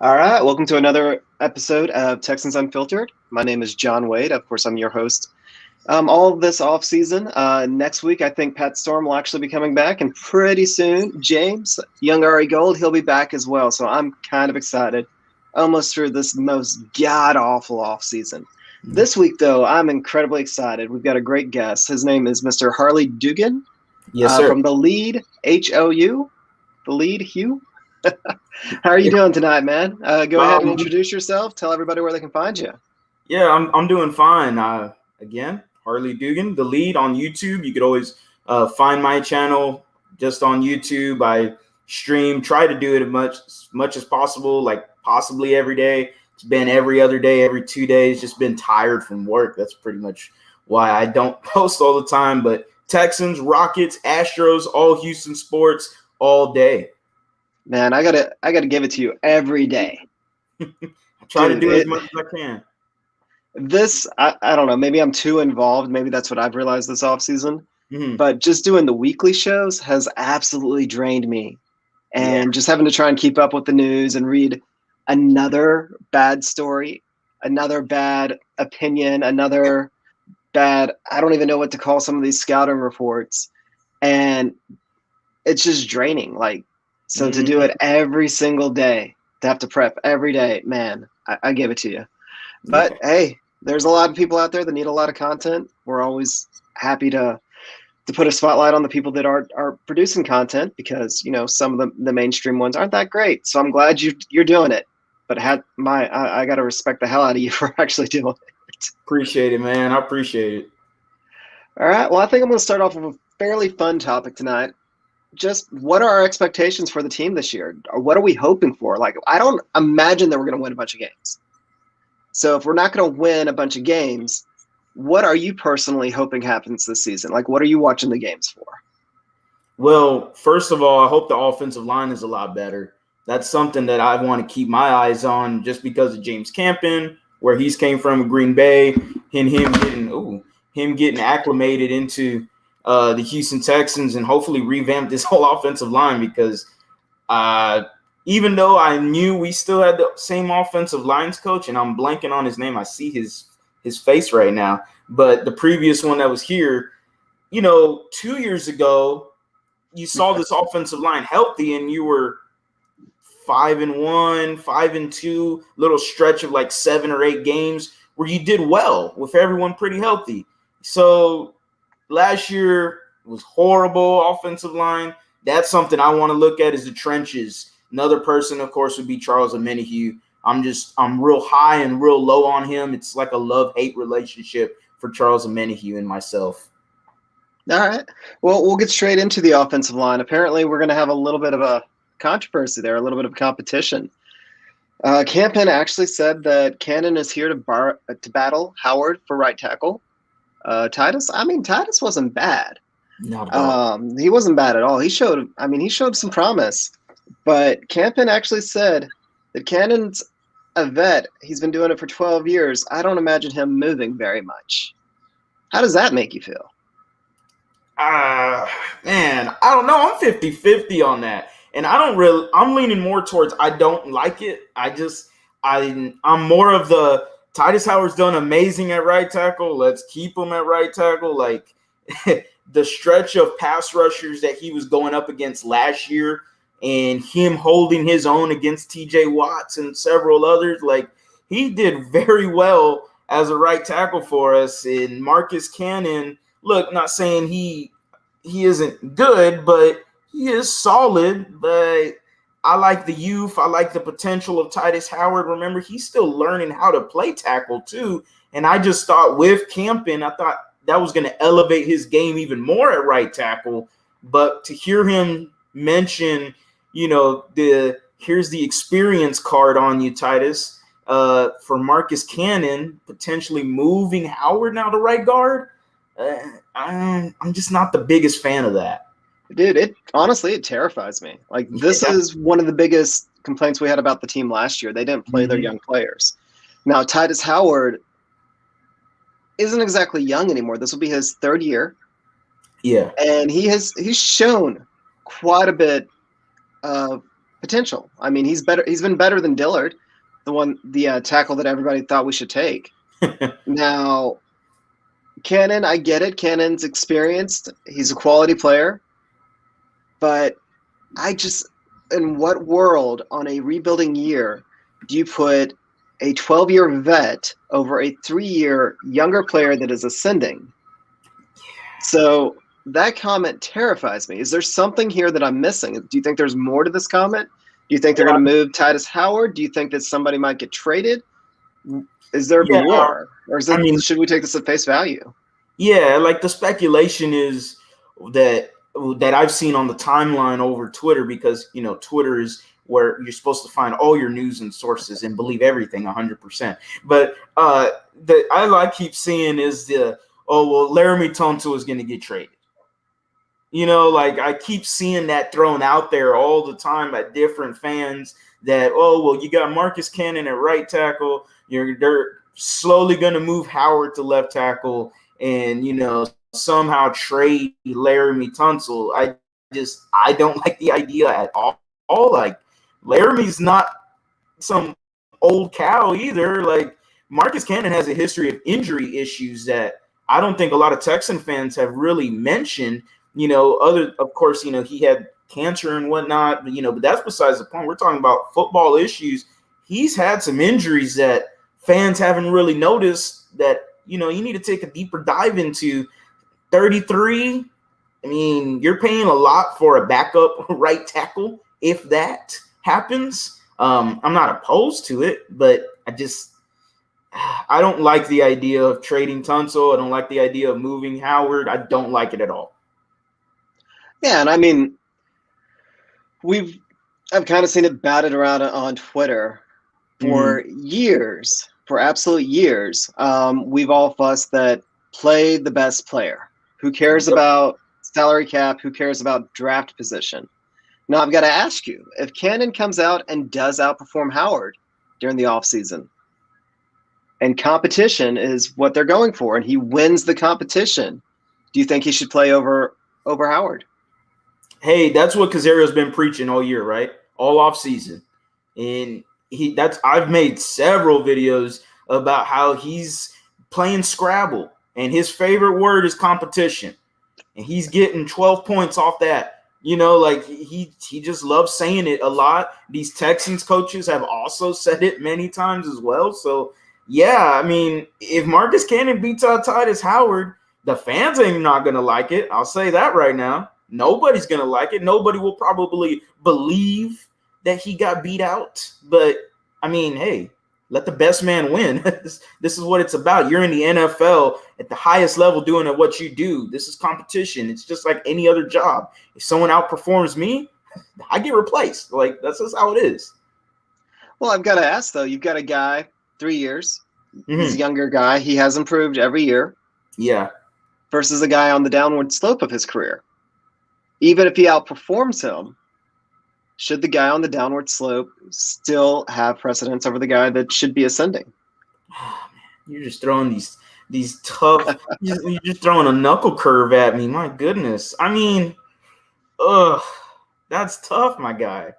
All right, welcome to another episode of Texans Unfiltered. My name is John Wade. Of course, I'm your host. All of this off season. Next week, I think Pat Storm will actually be coming back, and pretty soon, James Young Ari Gold, he'll be back as well. So I'm kind of excited, almost through this most god awful off season. This week, though, I'm incredibly excited. We've got a great guest. His name is Mr. Harley Dugan Yes, sir. from the Lead HOU. The Lead Hugh. How are you doing tonight, man? Go ahead and introduce yourself. Tell everybody where they can find you. Yeah, I'm doing fine. Again, Harley Dugan, the lead on YouTube. You could always find my channel just on YouTube. I try to do it as much as possible, like possibly every day. It's been every other day, every 2 days. Just been tired from work. That's pretty much why I don't post all the time. But Texans, Rockets, Astros, all Houston sports, all day. Man, I gotta give it to you every day. I try to do as much as I can. I don't know, maybe I'm too involved. Maybe that's what I've realized this off season. Mm-hmm. But just doing the weekly shows has absolutely drained me. And just having to try and keep up with the news and read another bad story, another bad opinion, another bad, I don't even know what to call some of these scouting reports. And it's just draining. So to do it every single day, to have to prep every day, man, I give it to you. But hey, there's a lot of people out there that need a lot of content. We're always happy to put a spotlight on the people that are producing content because, you know, some of the mainstream ones aren't that great. So I'm glad you're doing it. But I got to respect the hell out of you for actually doing it. Appreciate it, man. I appreciate it. All right. Well, I think I'm going to start off with a fairly fun topic tonight. Just what are our expectations for the team this year? Or what are we hoping for? Like, I don't imagine that we're going to win a bunch of games. So if we're not going to win a bunch of games, what are you personally hoping happens this season? Like, what are you watching the games for? Well, first of all, I hope the offensive line is a lot better. That's something that I want to keep my eyes on just because of James Campen, where he's came from Green Bay, and him getting acclimated into the Houston Texans and hopefully revamp this whole offensive line because even though I knew we still had the same offensive lines coach, and I'm blanking on his name, I see his face right now, but the previous one that was here, 2 years ago, you saw this offensive line healthy and you were 5-1, 5-2, little stretch of like 7 or 8 games where you did well with everyone pretty healthy. So last year was horrible offensive line. That's something I want to look at is the trenches. Another person, of course, would be Charles Omenihu. I'm real high and real low on him. It's like a love-hate relationship for Charles Omenihu and myself. All right. Well, we'll get straight into the offensive line. Apparently, we're going to have a little bit of a controversy there, a little bit of competition. Campen actually said that Cannon is here to battle Howard for right tackle. Titus wasn't bad. Not at all. He wasn't bad at all. He showed some promise. But Campen actually said that Cannon's a vet. He's been doing it for 12 years. I don't imagine him moving very much. How does that make you feel? Man, I don't know. I'm 50-50 on that. And I'm leaning more towards I don't like it. I'm more of the Titus Howard's done amazing at right tackle. Let's keep him at right tackle. Like the stretch of pass rushers that he was going up against last year and him holding his own against TJ Watts and several others, like he did very well as a right tackle for us. And Marcus Cannon, look, not saying he isn't good, but he is solid. But I like the youth. I like the potential of Titus Howard. Remember, he's still learning how to play tackle too. And I just thought with Campen, I thought that was going to elevate his game even more at right tackle. But to hear him mention, here's the experience card on you, Titus, for Marcus Cannon, potentially moving Howard now to right guard. I'm just not the biggest fan of that. Dude, it terrifies me. Like, this is one of the biggest complaints we had about the team last year. They didn't play their young players. Now, Titus Howard isn't exactly young anymore. This will be his 3rd year. Yeah. And he's shown quite a bit of potential. I mean, he's better. He's been better than Dillard, the tackle that everybody thought we should take. Now, Cannon, I get it. Cannon's experienced. He's a quality player. But in what world on a rebuilding year do you put a 12-year vet over a 3-year younger player that is ascending? So that comment terrifies me. Is there something here that I'm missing? Do you think there's more to this comment? Do you think they're going to move Titus Howard? Do you think that somebody might get traded? Is there more? Or should we take this at face value? Yeah, like the speculation is that I've seen on the timeline over Twitter, because, Twitter is where you're supposed to find all your news and sources and believe everything 100%. But I keep seeing is Laramie Tunsil is going to get traded. I keep seeing that thrown out there all the time by different fans that, you got Marcus Cannon at right tackle. They're slowly going to move Howard to left tackle and, somehow trade Laramie Tunsil. I don't like the idea at all. Like, Laramie's not some old cow either. Like, Marcus Cannon has a history of injury issues that I don't think a lot of Texan fans have really mentioned. Of course, he had cancer and whatnot, but that's besides the point. We're talking about football issues. He's had some injuries that fans haven't really noticed that, you need to take a deeper dive into. 33, I mean, you're paying a lot for a backup right tackle if that happens. I'm not opposed to it, but I don't like the idea of trading Tunsil. I don't like the idea of moving Howard. I don't like it at all. Yeah, and I mean, I've kind of seen it batted around on Twitter for years, for absolute years. We've all fussed that play the best player. Who cares about salary cap? Who cares about draft position? Now, I've got to ask you, if Cannon comes out and does outperform Howard during the offseason, and competition is what they're going for, and he wins the competition, do you think he should play over Howard? Hey, that's what Kazario's been preaching all year, right? All offseason. And I've made several videos about how he's playing Scrabble. And his favorite word is competition. And he's getting 12 points off that. He just loves saying it a lot. These Texans coaches have also said it many times as well. So, yeah, I mean, if Marcus Cannon beats out Titus Howard, the fans ain't not going to like it. I'll say that right now. Nobody's going to like it. Nobody will probably believe that he got beat out. But, I mean, hey, let the best man win. This is what it's about. You're in the NFL at the highest level doing what you do. This is competition. It's just like any other job. If someone outperforms me, I get replaced. Like, that's just how it is. Well, I've got to ask, though. You've got a guy, 3 years. He's a younger guy. He has improved every year. Yeah. Versus a guy on the downward slope of his career. Even if he outperforms him, should the guy on the downward slope still have precedence over the guy that should be ascending? Oh, man. You're just throwing these tough – you're just throwing a knuckle curve at me. My goodness. I mean, that's tough, my guy.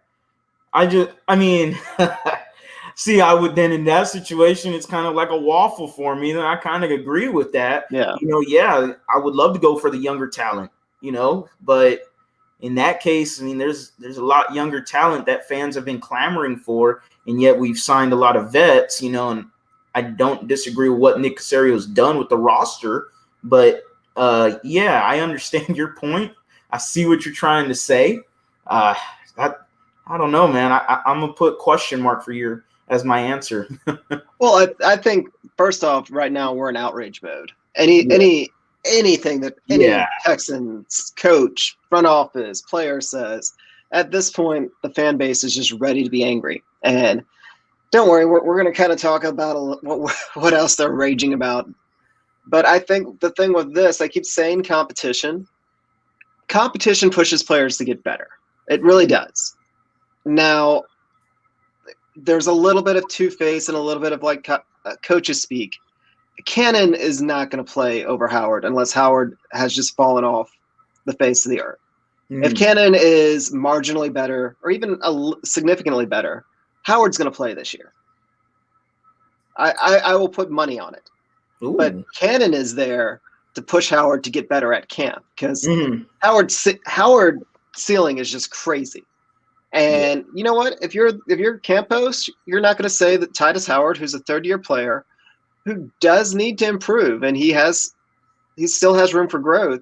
See, I would then in that situation, it's kind of like a waffle for me. Then I kind of agree with that. Yeah. I would love to go for the younger talent, but – in that case, I mean, there's a lot younger talent that fans have been clamoring for, and yet we've signed a lot of vets, and I don't disagree with what Nick Casario's done with the roster, but yeah, I understand your point. I see what you're trying to say. I don't know, man. I'm gonna put question mark for you as my answer. Well, I think first off, right now we're in outrage mode. Anything that any Texans coach, front office, player says, at this point, the fan base is just ready to be angry. And don't worry, we're going to kind of talk about what else they're raging about. But I think the thing with this, I keep saying competition. Competition pushes players to get better. It really does. Now, there's a little bit of two-face and a little bit of like coaches speak. Cannon is not going to play over Howard unless Howard has just fallen off the face of the earth. If Cannon is marginally better or even significantly better, Howard's going to play this year. I will put money on it. Ooh. But Cannon is there to push Howard to get better at camp because Howard's ceiling is just crazy. And you know what? If you're camp host, you're not going to say that Titus Howard, who's a third-year player, who does need to improve, and he still has room for growth.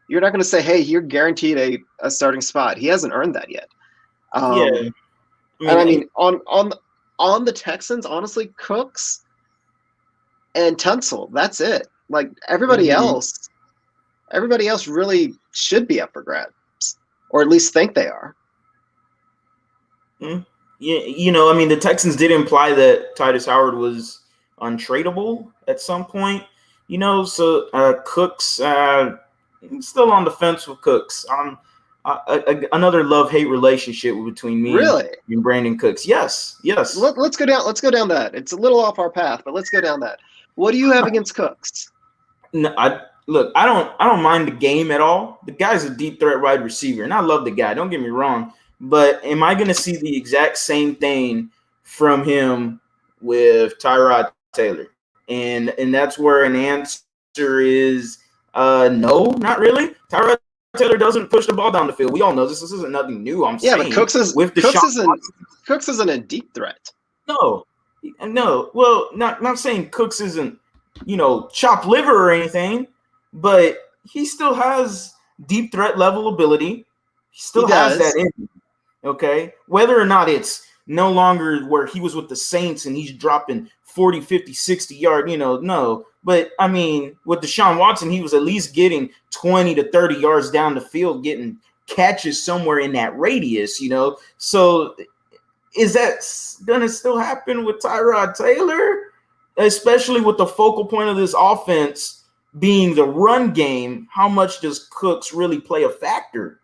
You're not going to say, "Hey, you're guaranteed a starting spot." He hasn't earned that yet. And I mean, on the Texans, honestly, Cooks and Tunsil, that's it. Like everybody else really should be up for grabs, or at least think they are. Yeah, I mean, the Texans did imply that Titus Howard was untradeable at some point. So Cooks, still on the fence with Cooks. Another love-hate relationship between me and Brandin Cooks. Yes. Let's go down that. It's a little off our path, but let's go down that. What do you have against Cooks? No, I don't mind the game at all. The guy's a deep threat wide receiver, and I love the guy. Don't get me wrong. But am I going to see the exact same thing from him with Tyrod Taylor? And that's where an answer is no, not really. Tyrod Taylor doesn't push the ball down the field. We all know this. This isn't nothing new. Yeah, but Cooks isn't a deep threat. No. Well, not saying Cooks isn't, chopped liver or anything, but he still has deep threat level ability. He still has that in him. Okay, whether or not it's no longer where he was with the Saints and he's dropping 40, 50, 60 yard, no. But, I mean, with Deshaun Watson, he was at least getting 20 to 30 yards down the field, getting catches somewhere in that radius, So is that going to still happen with Tyrod Taylor? Especially with the focal point of this offense being the run game, how much does Cooks really play a factor?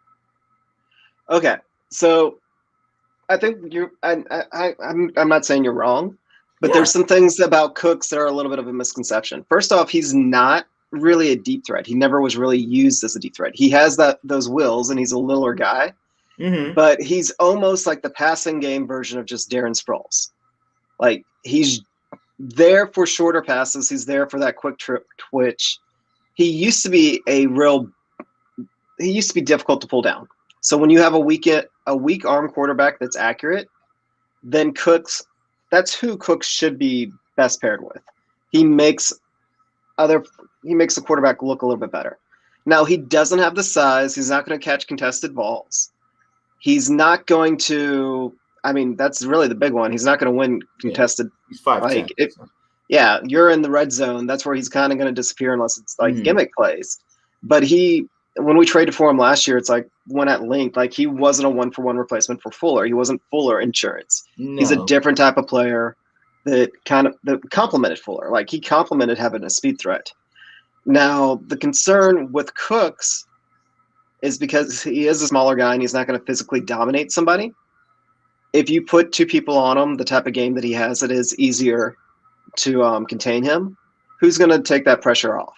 Okay. So I think I'm not saying you're wrong, but there's some things about Cooks that are a little bit of a misconception. First off, he's not really a deep threat. He never was really used as a deep threat. He has those wills, and he's a littler guy, but he's almost like the passing game version of just Darren Sproles. Like he's there for shorter passes. He's there for that quick twitch. He used to be difficult to pull down. So when you have a weak arm quarterback that's accurate, then that's who Cooks should be best paired with. He makes the quarterback look a little bit better. Now he doesn't have the size. He's not going to catch contested balls. He's not going to. I mean, that's really the big one. He's not going to win contested. He's 5'10". You're in the red zone. That's where he's kind of going to disappear unless it's like gimmick plays. But when we traded for him last year, it's like went at length. Like he wasn't a 1-for-1 replacement for Fuller. He wasn't Fuller insurance. No. He's a different type of player that complemented Fuller. Like he complemented having a speed threat. Now the concern with Cooks is because he is a smaller guy and he's not going to physically dominate somebody. If you put two people on him, the type of game that he has, it is easier to contain him. Who's going to take that pressure off?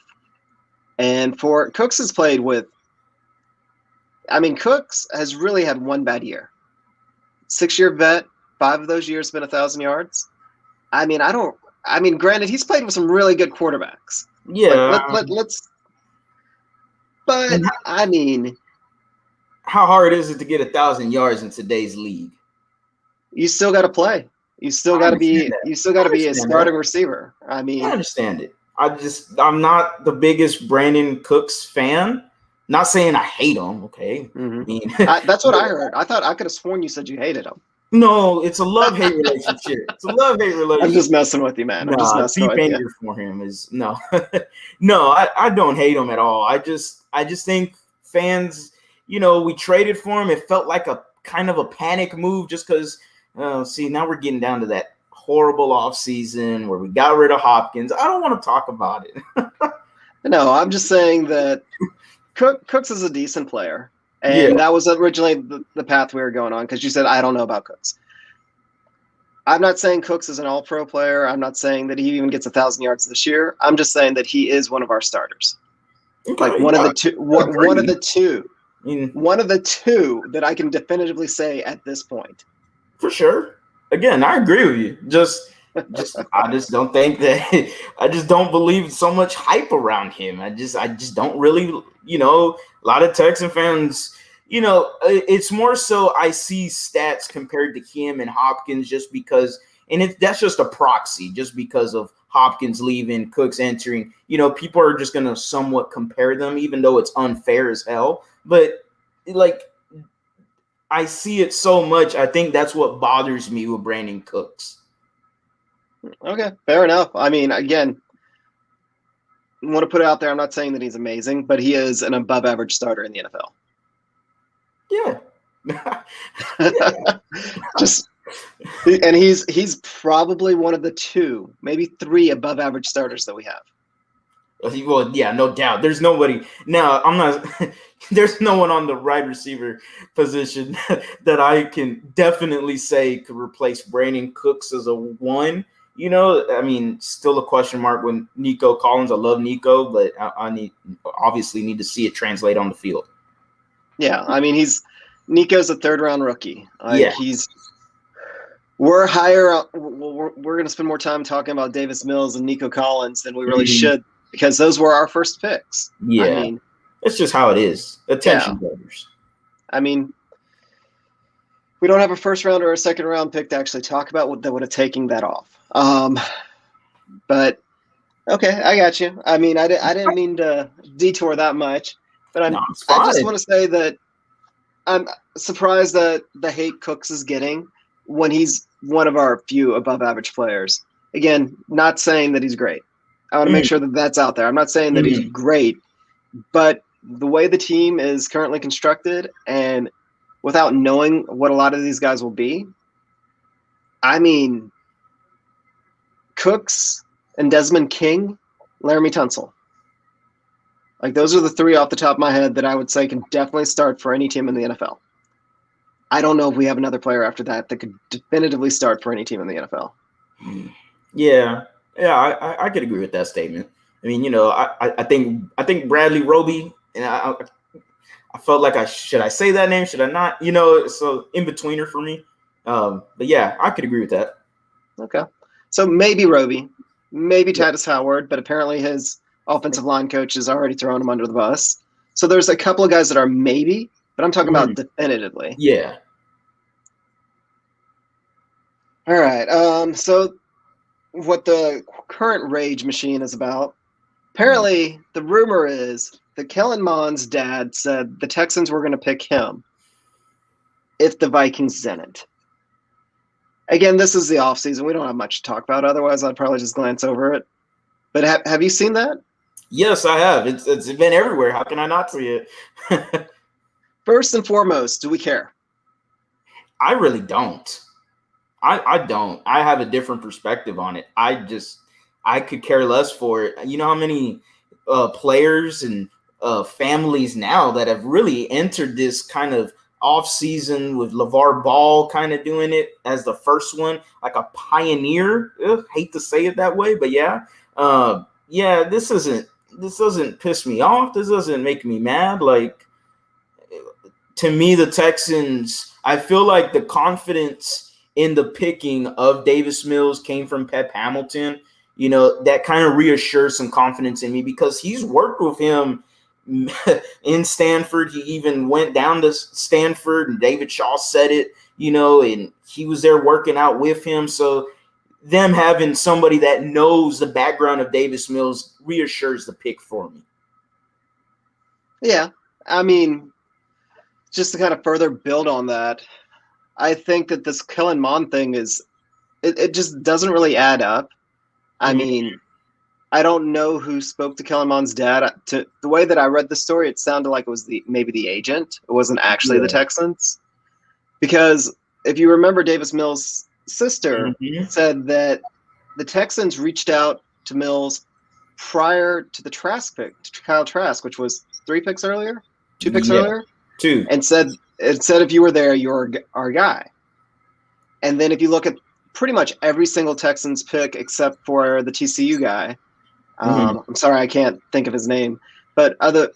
And for Cooks has played with – I mean, Cooks has really had one bad year. 6-year vet, 5 of those years been 1,000 yards. I mean, granted, he's played with some really good quarterbacks. Yeah. But, I mean – how hard is it to get 1,000 yards in today's league? You still got to play. You still got to be a starting receiver. I mean, I understand it. I'm not the biggest Brandin Cooks fan. Not saying I hate him. Okay. Mm-hmm. I mean, that's what I heard. I thought I could have sworn you said you hated him. No, it's a love-hate relationship. I'm just messing with you, man. Deep anger for him is no. No, I don't hate him at all. I just think fans, we traded for him. It felt like a kind of a panic move just because. See, now we're getting down to that horrible offseason where we got rid of Hopkins. I don't want to talk about it. No, I'm just saying that Cooks is a decent player. And that was originally the path we were going on because you said, I don't know about Cooks. I'm not saying Cooks is an all-pro player. I'm not saying that he even gets 1,000 yards this year. I'm just saying that he is one of our starters. Okay, like one of the two. I mean, one of the two that I can definitively say at this point. for sure. Again, I agree with you. I just don't think that I just don't believe so much hype around him. I just don't really, a lot of Texan fans, it's more so I see stats compared to him and Hopkins just because, and that's just a proxy, just because of Hopkins leaving, Cooks entering. People are just gonna somewhat compare them, even though it's unfair as hell. But like, I see it so much. I think that's what bothers me with Brandin Cooks. Okay, fair enough. I mean, again, I want to put it out there. I'm not saying that he's amazing, but he is an above average starter in the NFL. Yeah. And he's probably one of the 2, maybe 3 above average starters that we have. Well, yeah, no doubt. There's nobody. Now, I'm not. There's no one on the wide receiver position that I can definitely say could replace Brandin Cooks as a 1. I mean, still a question mark with Nico Collins. I love Nico, but I obviously need to see it translate on the field. Yeah, I mean, Nico's a 3rd-round rookie. Yeah. We're higher. We're going to spend more time talking about Davis Mills and Nico Collins than we really should, because those were our first picks. Yeah, I mean, it's just how it is. Attention getters. I mean, we don't have a 1st-round or a 2nd-round pick to actually talk about what that would have taken that off. But okay, I got you. I mean, I didn't mean to detour that much, but I just want to say that I'm surprised that the hate Cooks is getting when he's one of our few above average players. Again, not saying that he's great. I want to make sure that that's out there. I'm not saying that he's great, but the way the team is currently constructed and without knowing what a lot of these guys will be, I mean, Cooks and Desmond King, Laramie Tunsil. Like, those are the 3 off the top of my head that I would say can definitely start for any team in the NFL. I don't know if we have another player after that could definitively start for any team in the NFL. Yeah, I could agree with that statement. I mean, I think Bradley Roby, and I felt like should I say that name? Should I not? So in betweener for me. But yeah, I could agree with that. Okay, so maybe Roby, maybe Titus Howard, but apparently his offensive line coach has already thrown him under the bus. So there's a couple of guys that are maybe, but I'm talking about definitively. Yeah. All right. So what the current rage machine is about, apparently the rumor is that Kellen Mond's dad said the Texans were going to pick him if the Vikings didn't. Again, this is the offseason. We don't have much to talk about. Otherwise, I'd probably just glance over it. But have you seen that? Yes, I have. It's been everywhere. How can I not see it? First and foremost, do we care? I really don't. I don't. I have a different perspective on it. I could care less for it. You know how many players and families now that have really entered this kind of off season with LeVar Ball kind of doing it as the first one, like a pioneer. Hate to say it that way, but yeah. This doesn't piss me off. This doesn't make me mad. Like, to me, the Texans, I feel like the confidence in the picking of Davis Mills came from Pep Hamilton. That kind of reassures some confidence in me because he's worked with him in Stanford. He even went down to Stanford, and David Shaw said it, and he was there working out with him. So them having somebody that knows the background of Davis Mills reassures the pick for me. Yeah. I mean, just to kind of further build on that, I think that this Kellen Mond thing it just doesn't really add up. I mean, I don't know who spoke to Kellen Mond's dad. The way that I read the story, it sounded like it was maybe the agent. It wasn't actually the Texans. Because if you remember, Davis Mills' sister said that the Texans reached out to Mills prior to the Trask pick, to Kyle Trask, which was 2 picks earlier, 2, and said if you were there, you're our guy. And then if you look at pretty much every single Texans pick except for the TCU guy, I'm sorry I can't think of his name, but other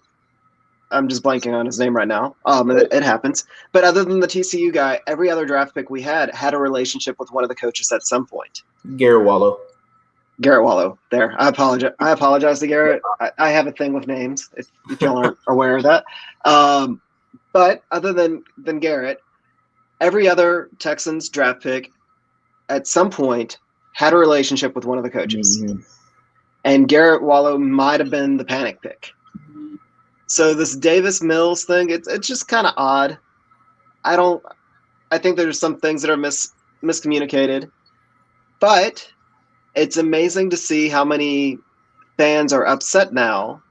I'm just blanking on his name right now. It happens. But other than the TCU guy, every other draft pick we had a relationship with one of the coaches at some point. Garrett Wallow. Garrett Wallow. There. I apologize to Garrett. I have a thing with names, if y'all aren't aware of that. But other than Garrett, every other Texans draft pick at some point had a relationship with one of the coaches. Mm-hmm. And Garrett Wallow might have been the panic pick. So this Davis Mills thing, it's just kind of odd. I think there's some things that are miscommunicated. But it's amazing to see how many fans are upset now.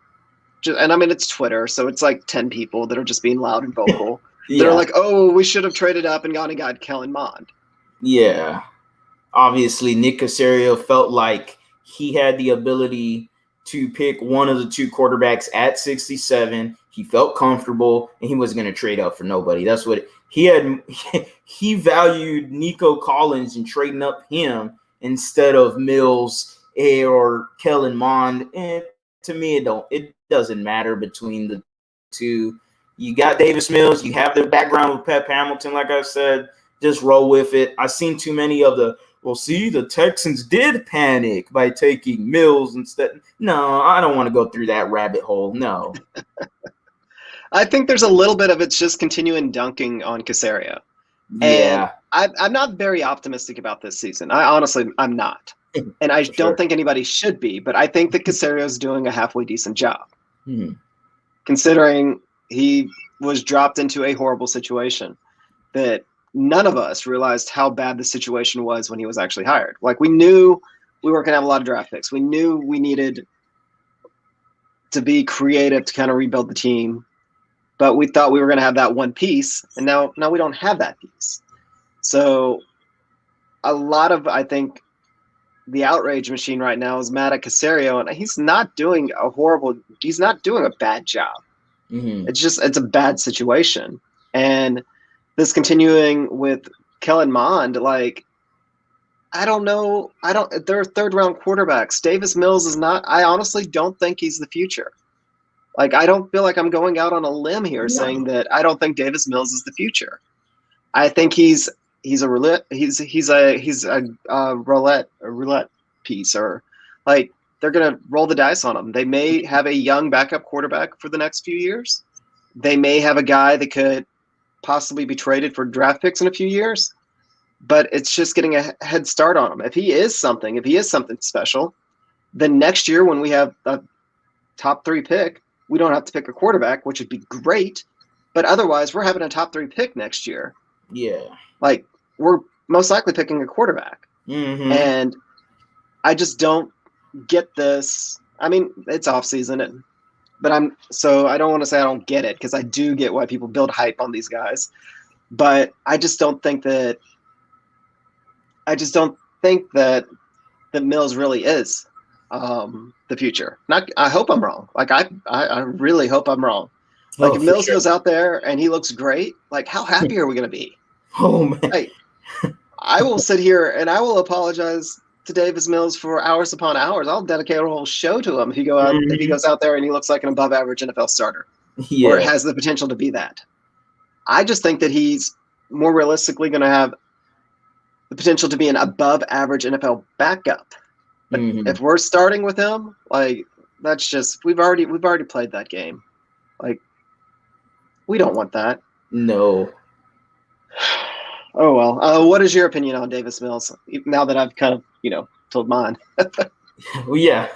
And I mean, it's Twitter, so it's like 10 people that are just being loud and vocal. Yeah. They're like, oh, we should have traded up and gone and got Kellen Mond. Yeah. Obviously, Nick Caserio felt like he had the ability to pick one of the two quarterbacks at 67. He felt comfortable, and he wasn't going to trade up for nobody. That's what he had. He valued Nico Collins and trading up him instead of Mills or Kellen Mond. And to me, it doesn't matter between the two. You got Davis Mills. You have the background with Pep Hamilton, like I said. Just roll with it. I've seen too many of the, well, see, the Texans did panic by taking Mills instead. No, I don't want to go through that rabbit hole. No. I think there's a little bit of it's just continuing dunking on Caserio. Yeah. And I'm not very optimistic about this season. I'm not. And I don't think anybody should be, but I think that Caserio's doing a halfway decent job. Mm-hmm. Considering he was dropped into a horrible situation that none of us realized how bad the situation was when he was actually hired. Like, we knew we weren't going to have a lot of draft picks. We knew we needed to be creative to kind of rebuild the team, but we thought we were going to have that one piece, and now we don't have that piece. So a lot of, I think, the outrage machine right now is mad at Caserio, and he's not doing a bad job. Mm-hmm. It's a bad situation. And this continuing with Kellen Mond, like, I don't know. They're third round quarterbacks. Davis Mills is not. I honestly don't think he's the future. Like, I don't feel like I'm going out on a limb here saying that I don't think Davis Mills is the future. I think he's a roulette piece, or like, they're gonna roll the dice on him. They may have a young backup quarterback for the next few years. They may have a guy that could possibly be traded for draft picks in a few years, but it's just getting a head start on him. If he is something special, then next year when we have a top 3 pick, we don't have to pick a quarterback, which would be great. But otherwise, we're having a top 3 pick next year. Yeah. Like, we're most likely picking a quarterback. Mm-hmm. And I just don't get this. I mean, it's off season, but I don't want to say I don't get it, because I do get why people build hype on these guys. But I just don't think that Mills really is the future. I hope I'm wrong. Like, I really hope I'm wrong. Like, if Mills goes out there and he looks great, like, how happy are we going to be? Oh, man. Like, I will sit here and I will apologize to Davis Mills for hours upon hours. I'll dedicate a whole show to him if he goes out there and he looks like an above average NFL starter, or has the potential to be that. I just think that he's more realistically going to have the potential to be an above average NFL backup. But if we're starting with him, like, that's just, we've already played that game. Like, we don't want that. No. Oh, well. What is your opinion on Davis Mills, now that I've kind of, told mine? Well, yeah.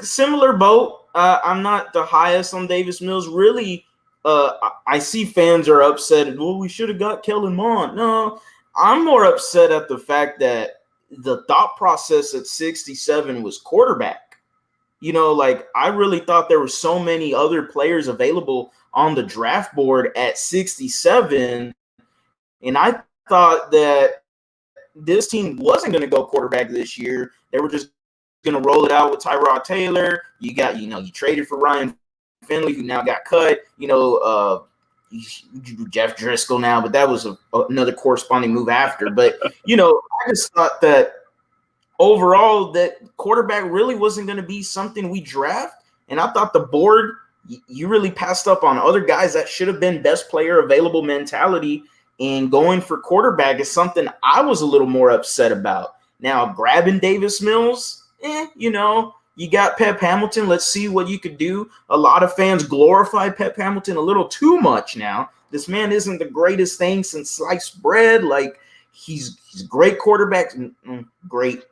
Similar boat. I'm not the highest on Davis Mills. Really, I see fans are upset. Well, we should have got Kellen Mond. No, I'm more upset at the fact that the thought process at 67 was quarterback. Like, I really thought there were so many other players available on the draft board at 67. And I thought that this team wasn't going to go quarterback this year. They were just going to roll it out with Tyrod Taylor. You got, you traded for Ryan Finley, who now got cut. Jeff Driscoll now, but that was another corresponding move after. But, I just thought that overall that quarterback really wasn't going to be something we draft. And I thought the board you really passed up on other guys that should have been best player available mentality, and going for quarterback is something I was a little more upset about. Now, grabbing Davis Mills, you got Pep Hamilton. Let's see what you could do. A lot of fans glorify Pep Hamilton a little too much now. This man isn't the greatest thing since sliced bread. Like, he's a great quarterback. Great,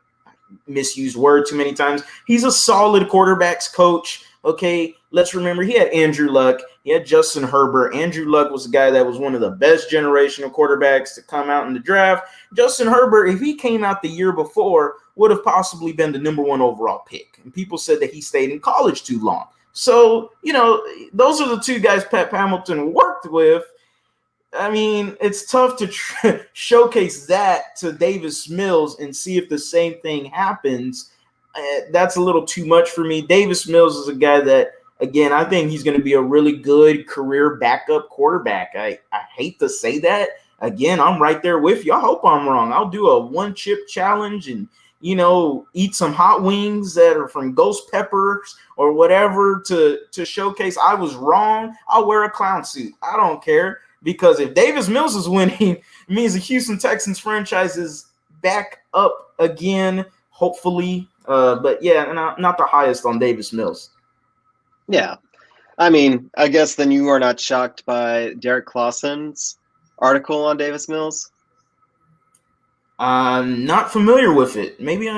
misused word too many times. He's a solid quarterbacks coach. Okay, let's remember he had Andrew Luck. He had Justin Herbert. Andrew Luck was a guy that was one of the best generational quarterbacks to come out in the draft. Justin Herbert, if he came out the year before, would have possibly been the number 1 overall pick. And people said that he stayed in college too long. So, those are the two guys Pep Hamilton worked with. I mean, it's tough to showcase that to Davis Mills and see if the same thing happens. That's a little too much for me. Davis Mills is a guy that, again, I think he's going to be a really good career backup quarterback. I hate to say that. Again, I'm right there with you. I hope I'm wrong. I'll do a 1-chip challenge and, eat some hot wings that are from Ghost Peppers or whatever to showcase I was wrong. I'll wear a clown suit. I don't care, because if Davis Mills is winning, it means the Houston Texans franchise is back up again, hopefully. But yeah, not the highest on Davis Mills. Yeah. I mean, I guess then you are not shocked by Derek Clawson's article on Davis Mills? I'm not familiar with it. Maybe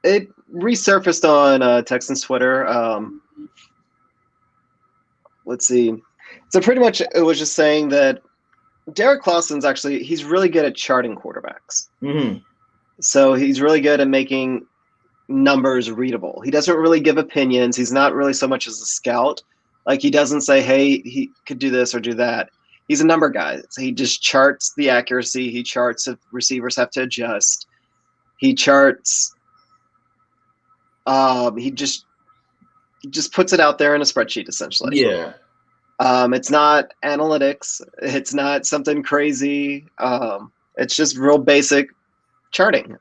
It resurfaced on Texans Twitter. Let's see. So pretty much it was just saying that Derek Clawson's he's really good at charting quarterbacks. Mm-hmm. So he's really good at making numbers readable. He doesn't really give opinions. He's not really so much as a scout. Like, he doesn't say, hey, he could do this or do that. He's a number guy. So he just charts the accuracy. He charts if receivers have to adjust. He charts. He just puts it out there in a spreadsheet, essentially. Yeah. It's not analytics. It's not something crazy. It's just real basic charting.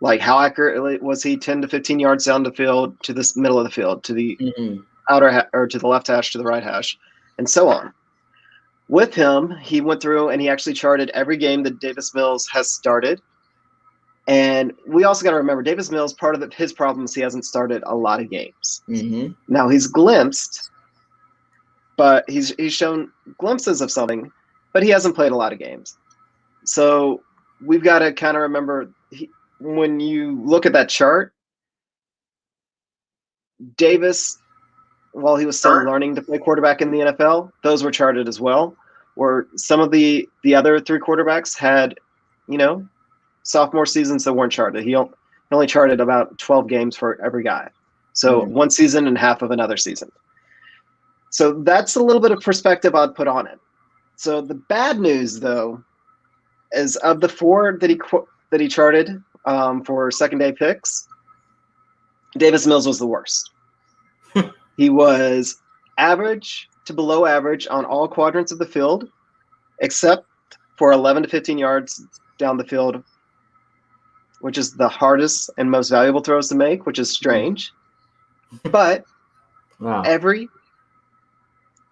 Like, how accurate was he 10 to 15 yards down the field to the middle of the field, to the outer or to the left hash, to the right hash, and so on. With him, he went through and he actually charted every game that Davis Mills has started. And we also got to remember, Davis Mills, part of his problem is he hasn't started a lot of games. Mm-hmm. Now, he's glimpsed, but he's shown glimpses of something, but he hasn't played a lot of games. So we've got to kind of remember, when you look at that chart, Davis, while he was still learning to play quarterback in the NFL, those were charted as well. Where some of the other 3 quarterbacks had, sophomore seasons that weren't charted. He only charted about 12 games for every guy. So one season and half of another season. So that's a little bit of perspective I'd put on it. So the bad news, though, is of the 4 that he charted for second-day picks, Davis Mills was the worst. He was average to below average on all quadrants of the field, except for 11 to 15 yards down the field, which is the hardest and most valuable throws to make, which is strange. But every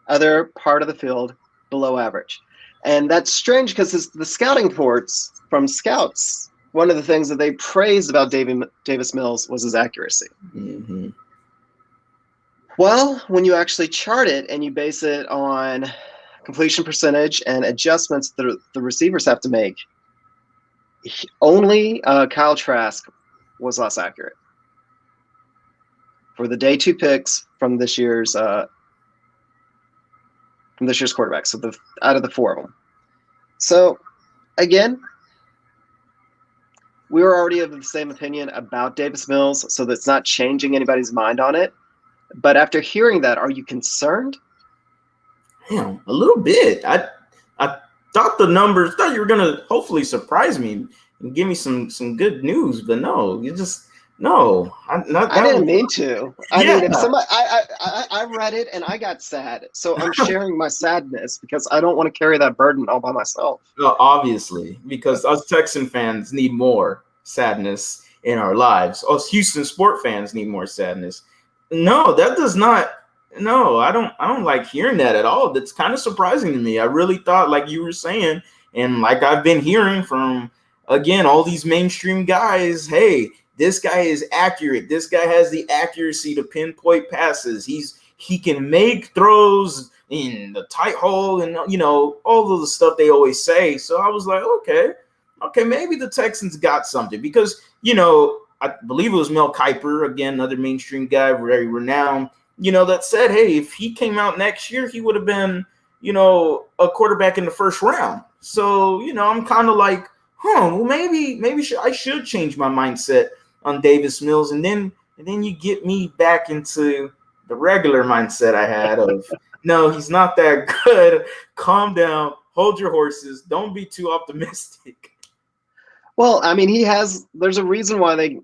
other part of the field below average. And that's strange because the scouting reports from scouts, one of the things that they praised about Davis Mills was his accuracy. Mm-hmm. Well, when you actually chart it and you base it on completion percentage and adjustments that the receivers have to make, only Kyle Trask was less accurate for the day 2 picks from this year's quarterback. So out of the 4 of them. So again, we were already of the same opinion about Davis Mills, so that's not changing anybody's mind on it. But after hearing that, are you concerned? Damn, a little bit. I thought you were gonna hopefully surprise me and give me some good news, but no, you just no. I didn't mean to. I mean, if somebody, I read it and I got sad, so I'm sharing my sadness because I don't want to carry that burden all by myself. Well, obviously, because us Texan fans need more sadness in our lives. Us Houston sport fans need more sadness. No, that does not. No, I don't. I don't like hearing that at all. That's kind of surprising to me. I really thought, like you were saying, and like I've been hearing from again all these mainstream guys. Hey, this guy is accurate. This guy has the accuracy to pinpoint passes. He can make throws in the tight hole, and all of the stuff they always say. So I was like, okay, maybe the Texans got something because I believe it was Mel Kiper, again, another mainstream guy, very renowned, that said, hey, if he came out next year, he would have been, a quarterback in the first round. So, I'm kind of like, well, maybe I should change my mindset on Davis Mills. And then you get me back into the regular mindset I had of, no, he's not that good. Calm down. Hold your horses. Don't be too optimistic. Well, I mean, there's a reason why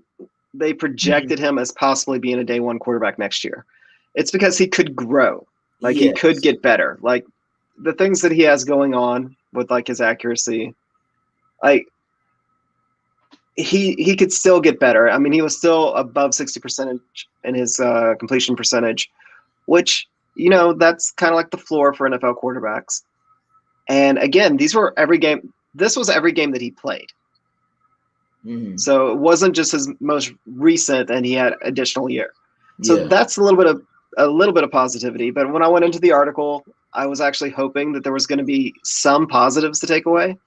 they projected him as possibly being a day one quarterback next year. It's because he could grow. Like, he could get better. Like, the things that he has going on with, like, his accuracy, like, he could still get better. I mean, he was still above 60% in his completion percentage, which, that's kind of like the floor for NFL quarterbacks. And, again, this was every game that he played. Mm-hmm. So it wasn't just his most recent, and he had additional year. So that's a little bit of positivity. But when I went into the article, I was actually hoping that there was going to be some positives to take away.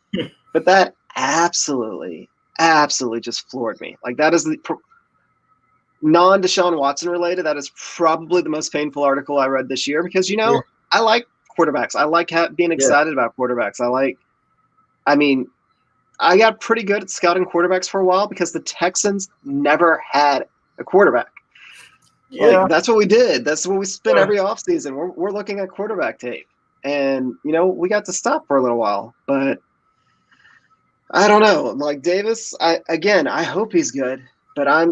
But that absolutely just floored me. Like, that is the non-Deshaun Watson related. That is probably the most painful article I read this year because I like quarterbacks. I like being excited about quarterbacks. I got pretty good at scouting quarterbacks for a while because the Texans never had a quarterback. Yeah. Like, that's what we did. That's what we spent every offseason. We're looking at quarterback tape. And, we got to stop for a little while. But I don't know. Like, Davis, I hope he's good. But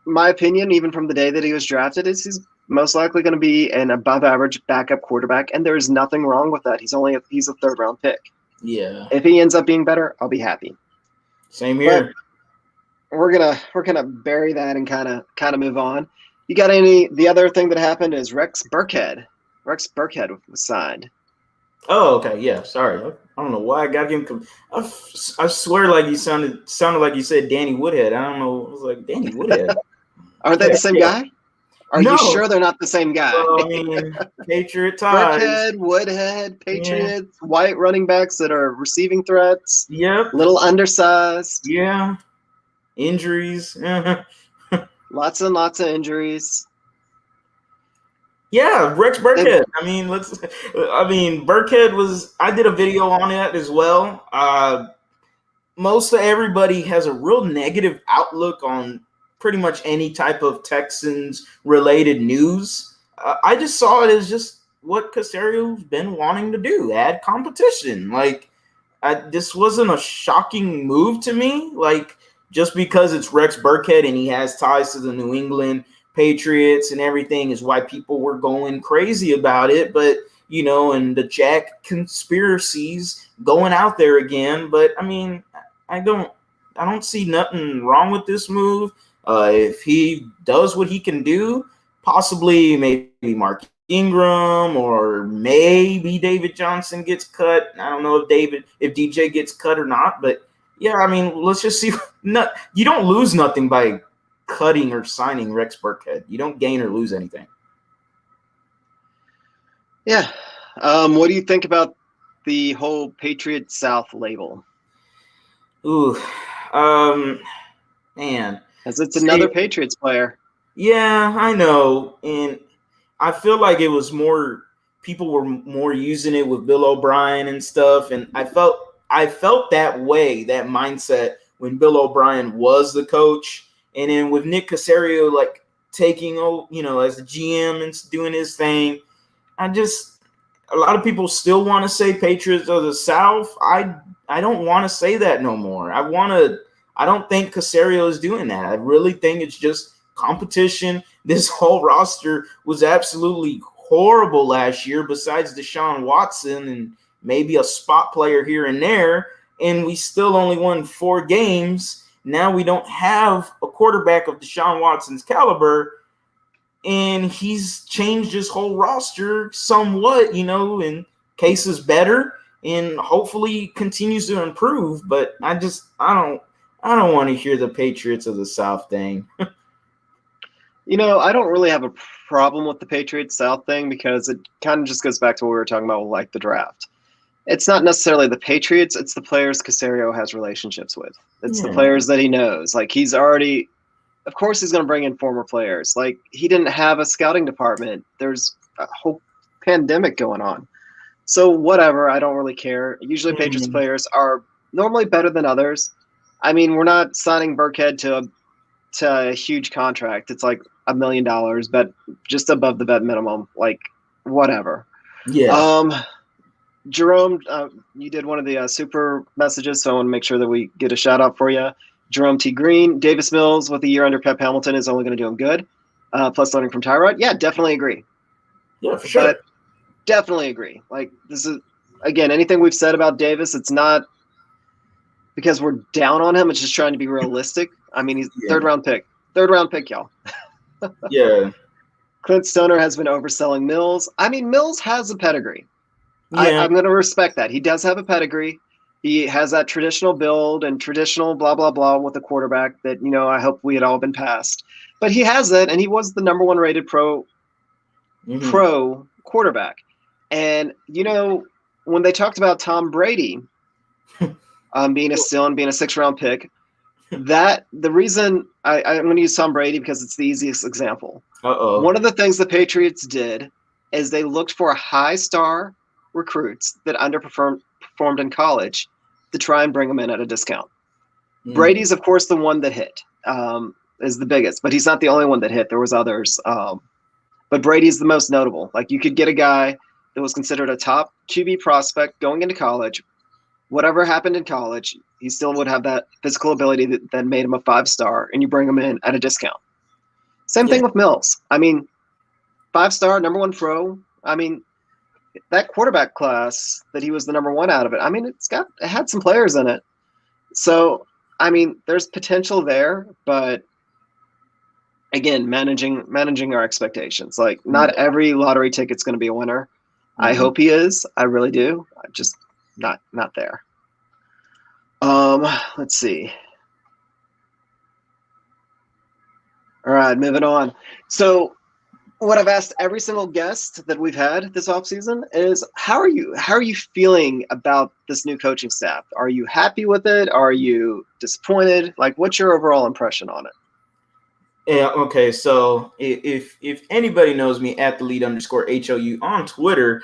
my opinion, even from the day that he was drafted, is he's most likely going to be an above-average backup quarterback. And there is nothing wrong with that. He's a third-round pick. Yeah. If he ends up being better, I'll be happy. Same here. But we're gonna bury that and kind of move on. You got the other thing that happened is Rex Burkhead. Rex Burkhead was signed. Oh, okay. Yeah. Sorry. I don't know why I got him. I swear, like you sounded like you said Danny Woodhead. I don't know. I was like, Danny Woodhead. Are they the same guy? Are you sure they're not the same guy? Well, I mean, Patriot ties. Burkhead, Woodhead, Patriots, white running backs that are receiving threats. Yep. Little undersized. Yeah. Injuries. Lots and lots of injuries. Yeah, Rex Burkhead. Burkhead was. I did a video on it as well. Most of everybody has a real negative outlook on pretty much any type of Texans related news. I just saw it as just what Casario's been wanting to do, add competition. Like, this wasn't a shocking move to me. Like, just because it's Rex Burkhead and he has ties to the New England Patriots and everything is why people were going crazy about it. But, and the Jack conspiracies going out there again. But I don't see nothing wrong with this move. If he does what he can do, possibly maybe Mark Ingram or maybe David Johnson gets cut. I don't know if DJ gets cut or not, but yeah, let's just see. You don't lose nothing by cutting or signing Rex Burkhead. You don't gain or lose anything. Yeah. What do you think about the whole Patriot South label? Ooh, man. As it's another Patriots player. Yeah, I know. And I feel like it was people were more using it with Bill O'Brien and stuff. And I felt that way, that mindset when Bill O'Brien was the coach. And then with Nick Caserio, like taking over, as the GM and doing his thing, a lot of people still want to say Patriots of the South. I don't want to say that no more. I don't think Caserio is doing that. I really think it's just competition. This whole roster was absolutely horrible last year, besides Deshaun Watson and maybe a spot player here and there, and we still only won 4 games. Now we don't have a quarterback of Deshaun Watson's caliber. and he's changed his whole roster somewhat, in cases better, and hopefully continues to improve. But I don't want to hear the Patriots of the South thing. I don't really have a problem with the Patriots South thing because it kind of just goes back to what we were talking about with like the draft. It's not necessarily the Patriots, it's the players Caserio has relationships with. It's the players that he knows. Like of course he's going to bring in former players. Like he didn't have a scouting department. There's a whole pandemic going on. So whatever, I don't really care. Usually Patriots players are normally better than others. I mean, we're not signing Burkhead to a huge contract. It's like $1 million, but just above the vet minimum. Like whatever. Yeah. Jerome, you did one of the super messages, so I want to make sure that we get a shout out for you. Jerome T. Green, Davis Mills with a year under Pep Hamilton is only going to do him good. Plus learning from Tyrod. Yeah, definitely agree. Yeah, for sure. But definitely agree. Like this is, again, anything we've said about Davis, it's not because we're down on him. It's just trying to be realistic. I mean, he's third round pick, y'all. Yeah. Clint Stoner has been overselling Mills. I mean, Mills has a pedigree. Yeah. I'm going to respect that. He does have a pedigree. He has that traditional build and traditional blah, blah, blah with a quarterback that, I hope we had all been past. But he has that, and he was the number one rated pro quarterback. And, when they talked about Tom Brady being a steal and being a 6th-round pick, that the reason I'm going to use Tom Brady because it's the easiest example. One of the things the Patriots did is they looked for high-star recruits that underperformed in college to try and bring them in at a discount. Brady's, of course, the one that hit, is the biggest, but he's not the only one that hit. There was others. But Brady's the most notable. Like you could get a guy that was considered a top QB prospect going into college. Whatever happened in college, he still would have that physical ability that made him a 5-star, and you bring him in at a discount. Same thing with Mills. I mean, 5-star, number one pro. I mean, that quarterback class that he was the number one out of it. I mean, it had some players in it. So, I mean, there's potential there, but again, managing our expectations. Like not every lottery ticket's going to be a winner. I hope he is. I really do. I'm just not there. Let's see. All right, moving on. So what I've asked every single guest that we've had this offseason is how are you feeling about this new coaching staff? Are you happy with it? Are you disappointed? Like what's your overall impression on it? Yeah, okay. So if anybody knows me at @the_lead_HOU on Twitter,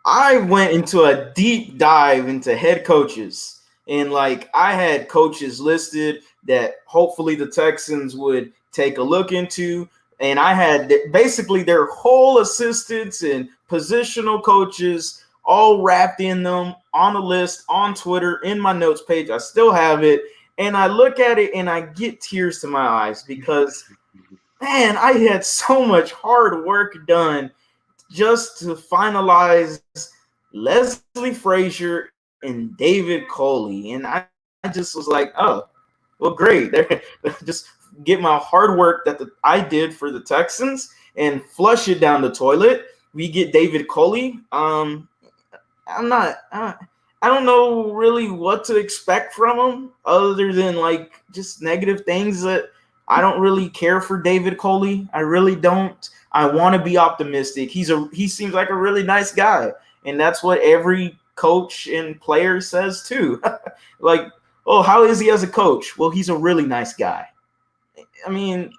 I went into a deep dive into head coaches. And like I had coaches listed that hopefully the Texans would take a look into. And I had basically their whole assistants and positional coaches all wrapped in them on a list on Twitter in my notes page. I still have it. And I look at it and I get tears to my eyes because, man, I had so much hard work done just to finalize Leslie Frazier and David Coley. And I just was like, oh, well, great. Just get my hard work that I did for the Texans and flush it down the toilet. We get David Coley. I don't know really what to expect from him other than like just negative things. That I don't really care for David Coley. I really don't. I want to be optimistic. He seems like a really nice guy, and that's what every coach and player says too. Like, oh, how is he as a coach? Well, he's a really nice guy. I mean,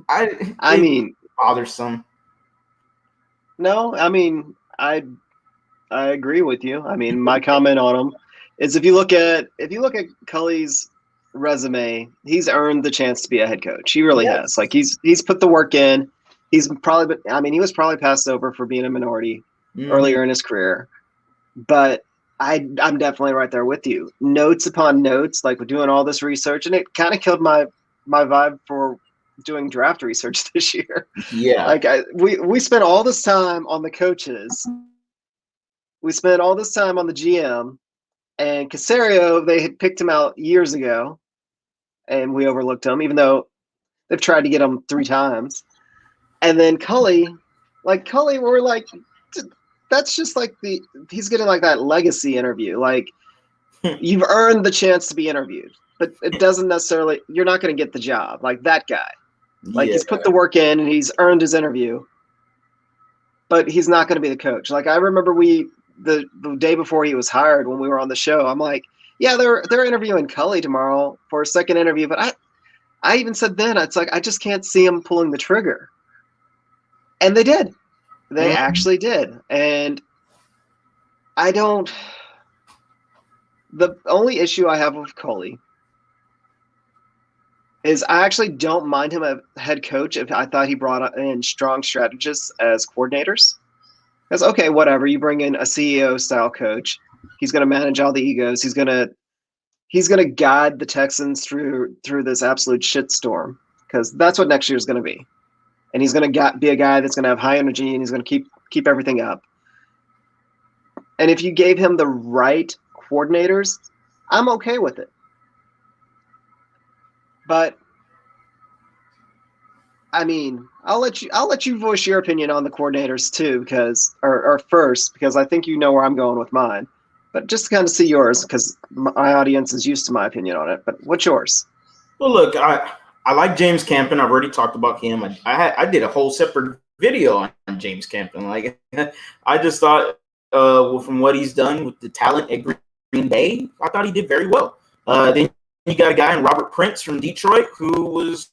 I mean, bothersome. No, I mean, I agree with you. I mean, my comment on him is if you look at Cully's resume, he's earned the chance to be a head coach. He really has. Like he's put the work in. He was probably passed over for being a minority earlier in his career. But I'm definitely right there with you. Notes upon notes, like we're doing all this research, and it kind of killed my vibe for doing draft research this year. Yeah. Like we spent all this time on the coaches. We spent all this time on the GM, and Caserio, they had picked him out years ago, and we overlooked him, even though they've tried to get him 3 times. And then Cully, we're like, that's just like he's getting like that legacy interview. Like, you've earned the chance to be interviewed, but it doesn't necessarily, you're not going to get the job. Like that guy. Like he's put the work in and he's earned his interview, but he's not going to be the coach. Like I remember the day before he was hired when we were on the show, I'm like, yeah, they're interviewing Cully tomorrow for a second interview, but I even said then, it's like, I just can't see him pulling the trigger. And they did. They actually did. And the only issue I have with Cully is I actually don't mind him a head coach if I thought he brought in strong strategists as coordinators. Because, okay, whatever, you bring in a CEO-style coach, he's going to manage all the egos. He's going to guide the Texans through this absolute shitstorm, because that's what next year is going to be. And he's going to be a guy that's going to have high energy, and he's going to keep everything up. And if you gave him the right coordinators, I'm okay with it. But I mean, I'll let you voice your opinion on the coordinators too, because first, because I think you know where I'm going with mine. But just to kind of see yours, because my audience is used to my opinion on it. But what's yours? Well, look, I like James Campen. I've already talked about him. I did a whole separate video on James Campen. Like, I just thought, from what he's done with the talent at Green Bay, I thought he did very well. Then you got a guy in Robert Prince from Detroit who was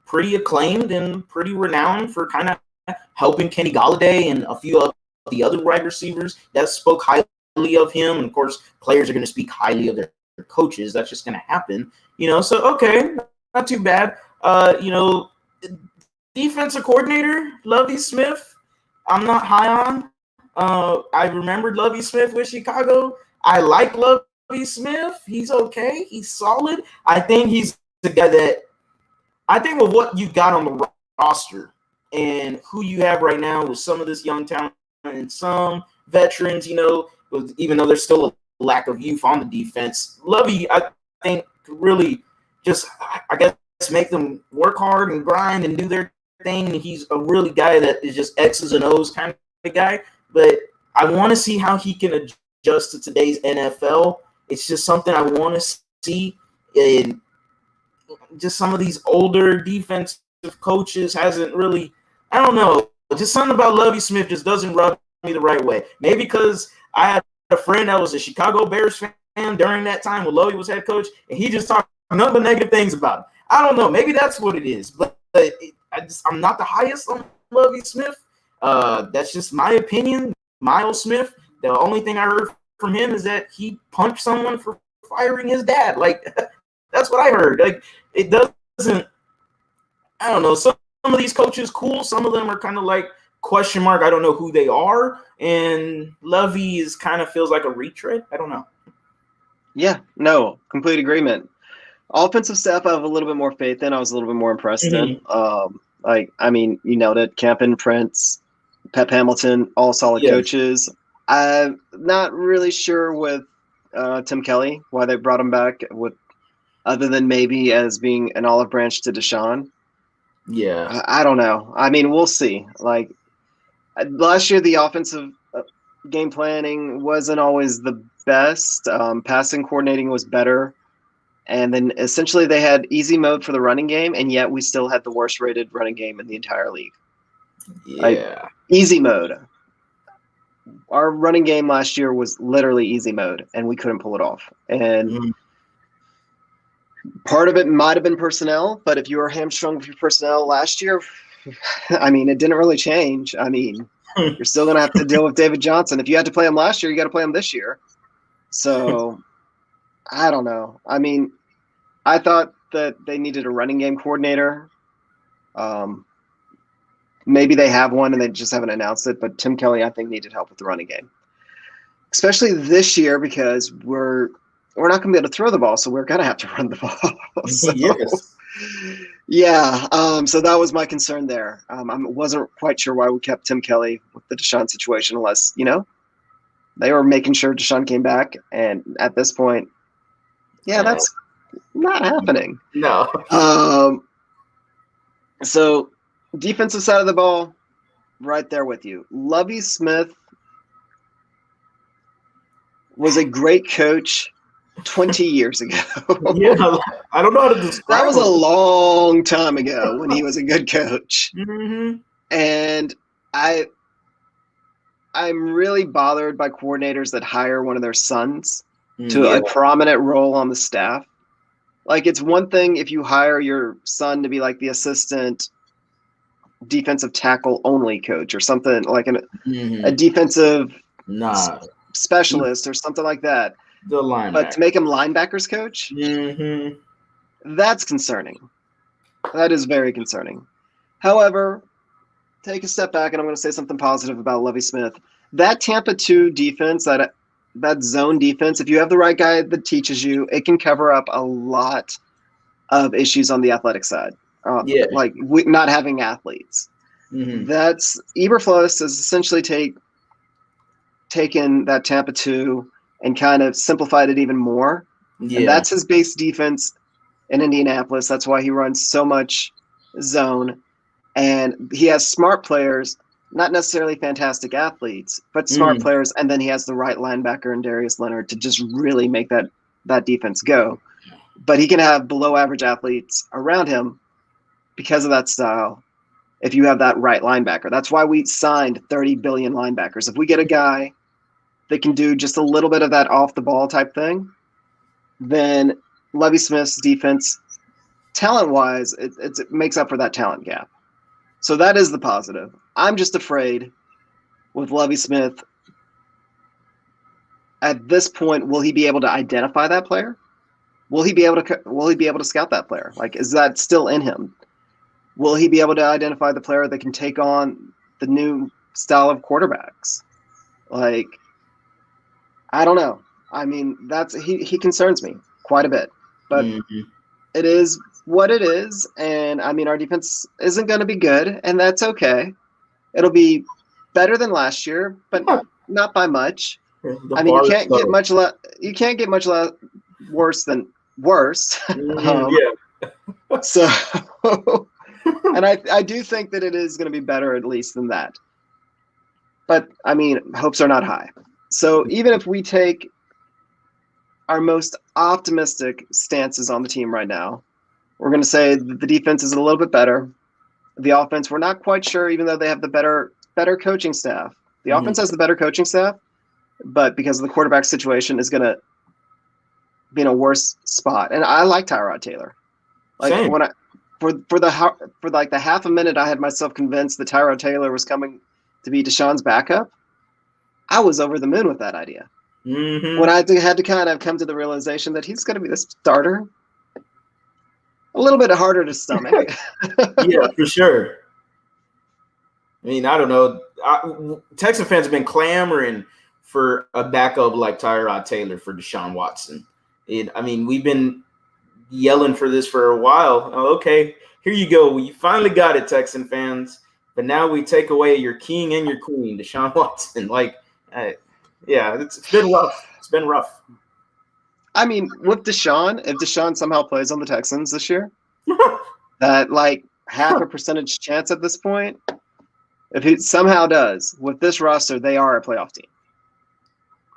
pretty acclaimed and pretty renowned for kind of helping Kenny Golladay and a few of the other wide receivers that spoke highly of him. And of course, players are going to speak highly of their coaches. That's just going to happen, So okay, not too bad. Defensive coordinator Lovie Smith, I'm not high on. I remembered Lovie Smith with Chicago. I like Lovie Smith. He's okay. He's solid. I think he's the guy that I think with what you got on the roster and who you have right now with some of this young talent and some veterans, even though there's still a lack of youth on the defense, Lovie, I think, really just, I guess, make them work hard and grind and do their thing. He's a really guy that is just X's and O's kind of guy. But I want to see how he can adjust to today's NFL. It's just something I want to see in just some of these older defensive coaches hasn't really, I don't know, just something about Lovie Smith just doesn't rub me the right way. Maybe because I had a friend that was a Chicago Bears fan during that time when Lovie was head coach, and he just talked nothing but negative things about him. I don't know. Maybe that's what it is. But I'm not the highest on Lovie Smith. That's just my opinion. Miles Smith, the only thing I heard from him is that he punched someone for firing his dad. Like, that's what I heard. Like, it doesn't, I don't know. Some of these coaches, cool. Some of them are kind of like question mark. I don't know who they are. And Lovie is kind of feels like a retread. I don't know. Yeah, no, complete agreement. Offensive staff, I have a little bit more faith in. I was a little bit more impressed in. You noted Campen, Prince, Pep Hamilton, all solid coaches. I'm not really sure with Tim Kelly why they brought him back, other than maybe as being an olive branch to Deshaun. Yeah, I don't know. I mean, we'll see. Like last year, the offensive game planning wasn't always the best. Passing coordinating was better. And then essentially they had easy mode for the running game, and yet we still had the worst rated running game in the entire league. Yeah. Easy mode. Our running game last year was literally easy mode, and we couldn't pull it off. And part of it might have been personnel, but if you were hamstrung with your personnel last year, I mean, it didn't really change. I mean, you're still going to have to deal with David Johnson. If you had to play him last year, you got to play him this year. So I don't know. I mean, I thought that they needed a running game coordinator. Maybe they have one and they just haven't announced it, but Tim Kelly, I think, needed help with the running game, especially this year because we're not going to be able to throw the ball, so we're going to have to run the ball. So, yes. Yeah. So that was my concern there. I wasn't quite sure why we kept Tim Kelly with the Deshaun situation, unless they were making sure Deshaun came back, and at this point, that's not happening. No. So Defensive side of the ball, right there with you. Lovie Smith was a great coach 20 years ago. Yeah, I don't know how to That describe was a him. long time ago when he was a good coach. Mm-hmm. And I'm really bothered by coordinators that hire one of their sons to Yeah. a prominent role on the staff. Like, it's one thing if you hire your son to be like the assistant defensive tackle only coach or something like a defensive Nah, specialist or something like that. the But to linebacker. make him linebackers coach, Mm-hmm. that's concerning. That is very concerning. However, take a step back, and I'm going to say something positive about Lovie Smith. That Tampa 2 defense, that zone defense, if you have the right guy that teaches you, it can cover up a lot of issues on the athletic side. Yeah. Like not having athletes. Mm-hmm. That's Eberflus has essentially taken that Tampa 2 and kind of simplified it even more. And Yeah. that's his base defense in Indianapolis. That's why he runs so much zone. And he has smart players, not necessarily fantastic athletes, but smart Mm-hmm. players. And then he has the right linebacker in Darius Leonard to just really make that defense go. But he can have below average athletes around him because of that style. If you have that right linebacker, that's why we signed 30 billion linebackers. If we get a guy that can do just a little bit of that off the ball type thing, then Lovie Smith's defense, talent wise, it makes up for that talent gap. So that is the positive. I'm just afraid with Lovie Smith. At this point, will he be able to identify that player? Will he be able to scout that player? Like, is that still in him? Will he be able to identify the player that can take on the new style of quarterbacks? Like, I don't know. I mean, he concerns me quite a bit, but it is what it is. And I mean, our defense isn't going to be good, and that's okay. It'll be better than last year, but not by much. The I mean, you bar is can't get low. much you can't get much worse than worse. Yeah. So, and I do think that it is going to be better at least than that. But I mean, hopes are not high. So even if we take our most optimistic stances on the team right now, we're going to say that the defense is a little bit better. The offense, we're not quite sure, even though they have the better coaching staff. The offense has the better coaching staff, but because of the quarterback situation, is going to be in a worse spot. And I like Tyrod Taylor. Like Same. when for like the half a minute I had myself convinced that Tyrod Taylor was coming to be Deshaun's backup, I was over the moon with that idea. Mm-hmm. When I had to kind of come to the realization that he's going to be the starter, a little bit harder to stomach. Yeah, for sure. I mean, I don't know. Texan fans have been clamoring for a backup like Tyrod Taylor for Deshaun Watson. I mean, we've been yelling for this for a while. Oh, okay, here you go. You finally got it, Texan fans. But now we take away your king and your queen, Deshaun Watson. Like, yeah, it's been rough. It's been rough. I mean, with Deshaun, if Deshaun somehow plays on the Texans this year, that like half a percentage chance at this point, if he somehow does, with this roster, they are a playoff team.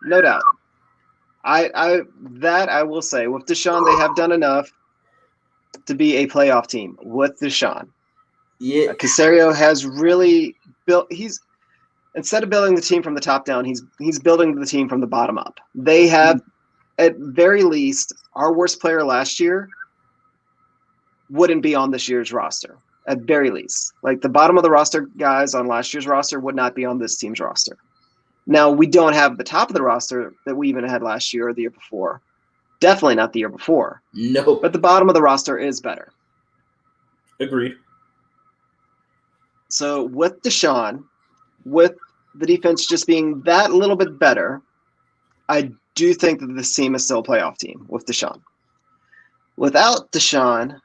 No doubt. I will say, with Deshaun, they have done enough to be a playoff team with Deshaun. Yeah. Caserio has really built. Instead of building the team from the top down, he's building the team from the bottom up. They have, at very least, our worst player last year wouldn't be on this year's roster. At very least, like the bottom of the roster guys on last year's roster would not be on this team's roster. Now, we don't have the top of the roster that we even had last year or the year before. Definitely not the year before. No. But the bottom of the roster is better. Agreed. So with Deshaun, with the defense just being that little bit better, I do think that this team is still a playoff team with Deshaun. Without Deshaun,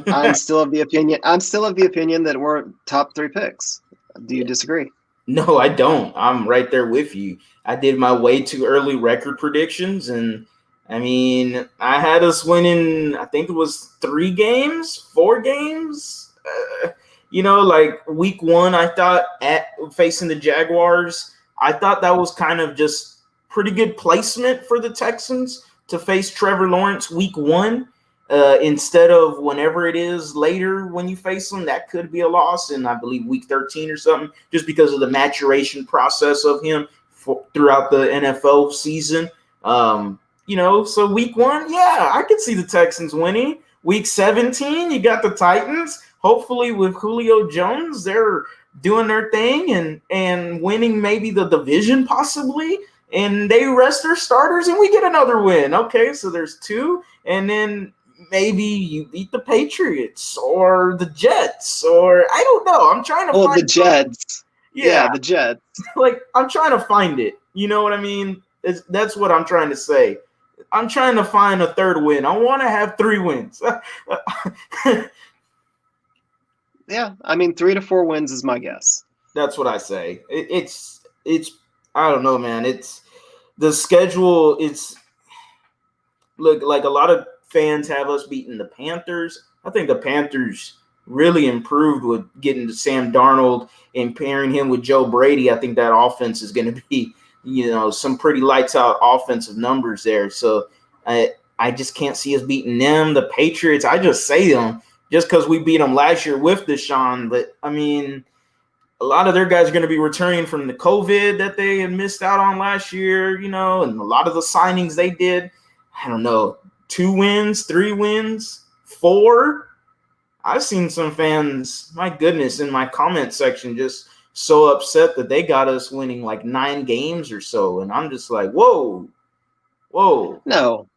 I'm still of the opinion that we're top 3 picks. Do you disagree? No, I don't. I'm right there with you. I did my way too early record predictions, and I mean, I had us winning, I think it was 4 games. Like week 1, I thought at facing the Jaguars, I thought that was kind of just pretty good placement for the Texans to face Trevor Lawrence week 1 instead of whenever it is later when you face them. That could be a loss in, I believe, week 13 or something, just because of the maturation process of him throughout the NFL season. So week 1, yeah, I could see the Texans winning. Week 17, you got the Titans. Hopefully with Julio Jones, they're doing their thing and winning maybe the division possibly. And they rest their starters and we get another win. Okay, so there's 2. And then maybe you beat the Patriots or the Jets or I don't know. I'm trying to find the Jets. Yeah, the Jets. Like, I'm trying to find it. You know what I mean? That's what I'm trying to say. I'm trying to find a 3rd win. I want to have 3 wins. Yeah, I mean 3 to 4 wins is my guess. That's what I say. It's I don't know, man. It's the schedule. It's look like a lot of fans have us beating the Panthers. I think the Panthers really improved with getting to Sam Darnold and pairing him with Joe Brady. I think that offense is going to be, some pretty lights out offensive numbers there. So I just can't see us beating them. The Patriots, I just say them just because we beat them last year with Deshaun. But, I mean, a lot of their guys are going to be returning from the COVID that they had missed out on last year, and a lot of the signings they did. I don't know, 2 wins, 3 wins, 4. I've seen some fans, my goodness, in my comment section just so upset that they got us winning like 9 games or so. And I'm just like, whoa. No,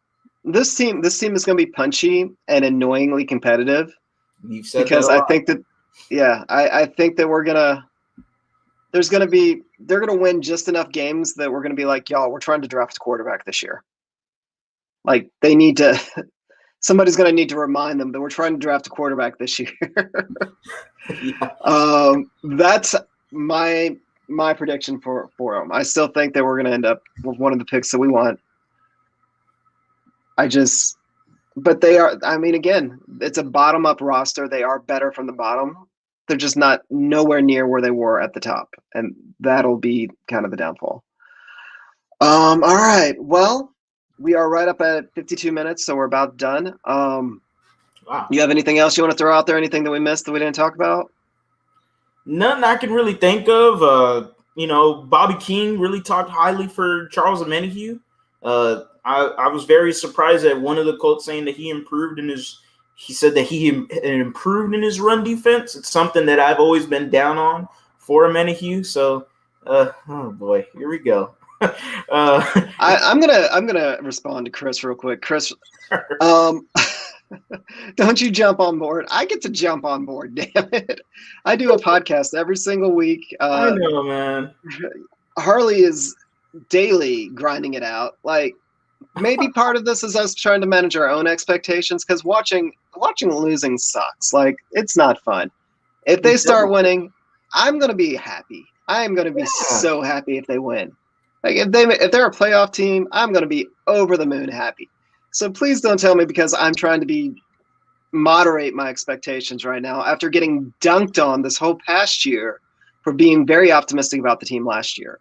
this team is going to be punchy and annoyingly competitive. You've said because that a lot. I think that, I think that they're going to win just enough games that we're going to be like, y'all, we're trying to draft a quarterback this year. Like they need to, somebody's going to need to remind them that we're trying to draft a quarterback this year. Yeah. That's my prediction for them. I still think that we're going to end up with one of the picks that we want. But they are, I mean, again, it's a bottom up roster. They are better from the bottom. They're just not nowhere near where they were at the top. And that'll be kind of the downfall. All right. Well, we are right up at 52 minutes, so we're about done. Wow. You have anything else you want to throw out there? Anything that we missed that we didn't talk about? Nothing I can really think of. Bobby King really talked highly for Charles Omenihu. I was very surprised at one of the quotes saying that he improved he said that he improved in his run defense. It's something that I've always been down on for Omenihu. So, oh boy, here we go. I'm gonna respond to Chris real quick. Chris, don't you jump on board? I get to jump on board. Damn it! I do a podcast every single week. I know, man. Harley is daily grinding it out. Like maybe part of this is us trying to manage our own expectations because watching losing sucks. Like it's not fun. If they start winning, I'm gonna be happy. I am gonna be so happy if they win. Like if they're a playoff team, I'm going to be over the moon happy. So please don't tell me because I'm trying to moderate my expectations right now after getting dunked on this whole past year for being very optimistic about the team last year.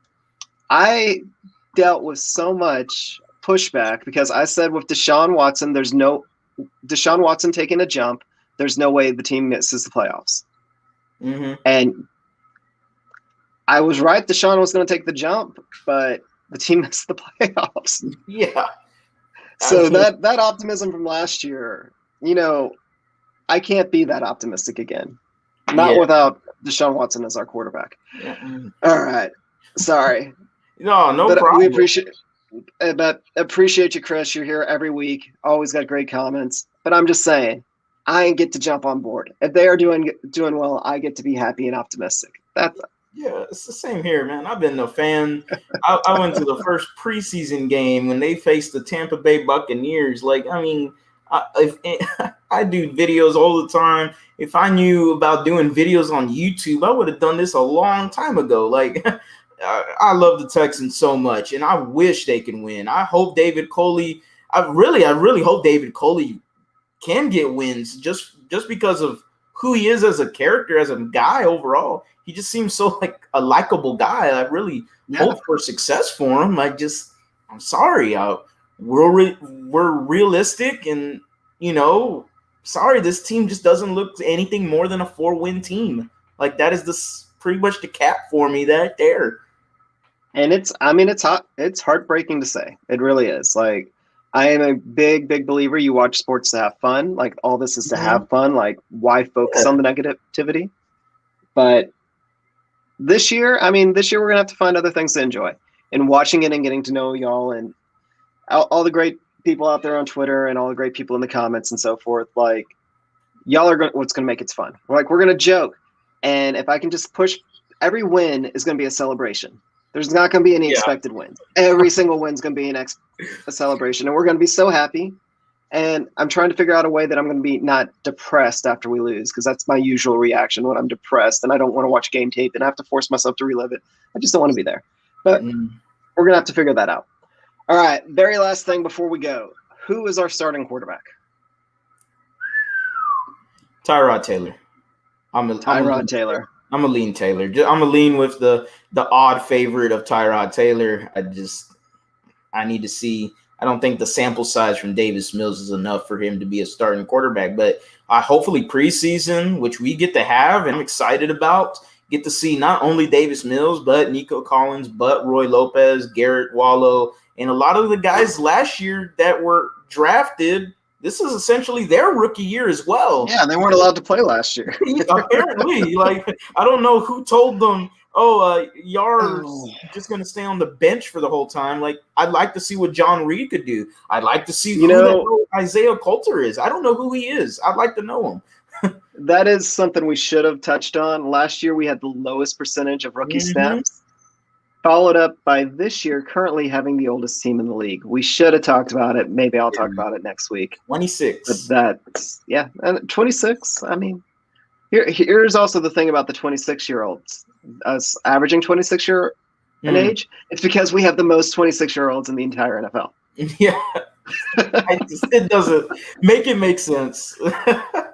I dealt with so much pushback because I said with Deshaun Watson, Deshaun Watson taking a jump, there's no way the team misses the playoffs. Mm-hmm. And I was right. Deshaun was going to take the jump, but the team missed the playoffs. Yeah. So that optimism from last year, I can't be that optimistic again. Not without Deshaun Watson as our quarterback. Yeah. All right. Sorry. No but problem. We appreciate you, Chris. You're here every week. Always got great comments. But I'm just saying, I get to jump on board. If they are doing well, I get to be happy and optimistic. Yeah, it's the same here, man. I've been a fan. I went to the first preseason game when they faced the Tampa Bay Buccaneers. Like, I mean, I do videos all the time. If I knew about doing videos on YouTube, I would have done this a long time ago. Like, I love the Texans so much, and I wish they can win. I hope David Coley. I really hope David Coley can get wins just because of who he is as a character, as a guy overall. He just seems so like a likable guy. I really hope for success for him. I'm sorry. We're realistic, and sorry, this team just doesn't look anything more than a 4-win team. Like, that is pretty much the cap for me right there. And it's heartbreaking to say. It really is. Like, I am a big believer you watch sports to have fun. Like, all this is to have fun. Like, why focus on the negativity? But this year we're going to have to find other things to enjoy. And watching it and getting to know y'all and all the great people out there on Twitter and all the great people in the comments and so forth, like, y'all are what's going to make it fun. We're going to joke. And if I can just push, every win is going to be a celebration. There's not going to be any expected wins. Every single win is going to be a celebration, and we're going to be so happy. And I'm trying to figure out a way that I'm going to be not depressed after we lose, because that's my usual reaction when I'm depressed and I don't want to watch game tape and I have to force myself to relive it. I just don't want to be there. But we're going to have to figure that out. All right, very last thing before we go. Who is our starting quarterback? Tyrod Taylor. Tyrod Taylor. I'm a lean Taylor. I'm a lean with the odd favorite of Tyrod Taylor. I need to see. I don't think the sample size from Davis Mills is enough for him to be a starting quarterback. But hopefully preseason, which we get to have and I'm excited about, get to see not only Davis Mills, but Nico Collins, but Roy Lopez, Garrett Wallow, and a lot of the guys last year that were drafted. This is essentially their rookie year as well. Yeah, they weren't allowed to play last year. Apparently, like, I don't know who told them, Yar's just going to stay on the bench for the whole time. Like, I'd like to see what John Reed could do. I'd like to see who Isaiah Coulter is. I don't know who he is. I'd like to know him. That is something we should have touched on. Last year, we had the lowest percentage of rookie snaps, followed up by this year currently having the oldest team in the league. We should have talked about it. Maybe I'll talk about it next week. 26. But and 26. I mean, here's also the thing about the 26-year-olds. Us averaging 26 year in age, it's because we have the most 26-year-olds in the entire NFL. Yeah. It doesn't make sense.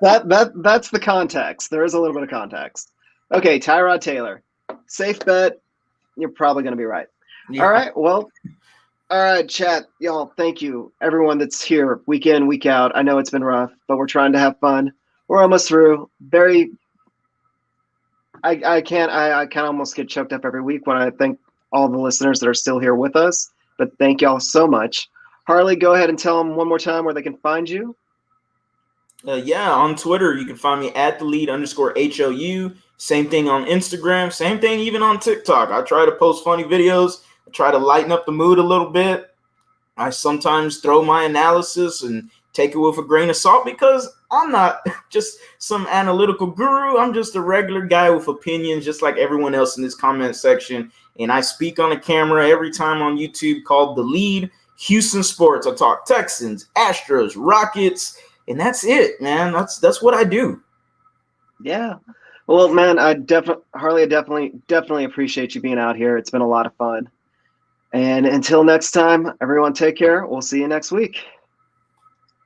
That's the context. There is a little bit of context. Okay, Tyrod Taylor. Safe bet. You're probably going to be right. Yeah. All right. Well, all right, chat. Y'all, thank you. Everyone that's here week in, week out. I know it's been rough, but we're trying to have fun. We're almost through. I can almost get choked up every week when I thank all the listeners that are still here with us. But thank y'all so much. Harley, go ahead and tell them one more time where they can find you. On Twitter, you can find me at @thelead_HOU. Same thing on Instagram. Same thing even on TikTok. I try to post funny videos. I try to lighten up the mood a little bit. I sometimes throw my analysis and take it with a grain of salt because I'm not just some analytical guru. I'm just a regular guy with opinions, just like everyone else in this comment section. And I speak on a camera every time on YouTube called The Lead Houston Sports. I talk Texans, Astros, Rockets, and that's it, man. That's what I do. Yeah. Well, man, Harley, I definitely appreciate you being out here. It's been a lot of fun. And until next time, everyone take care. We'll see you next week.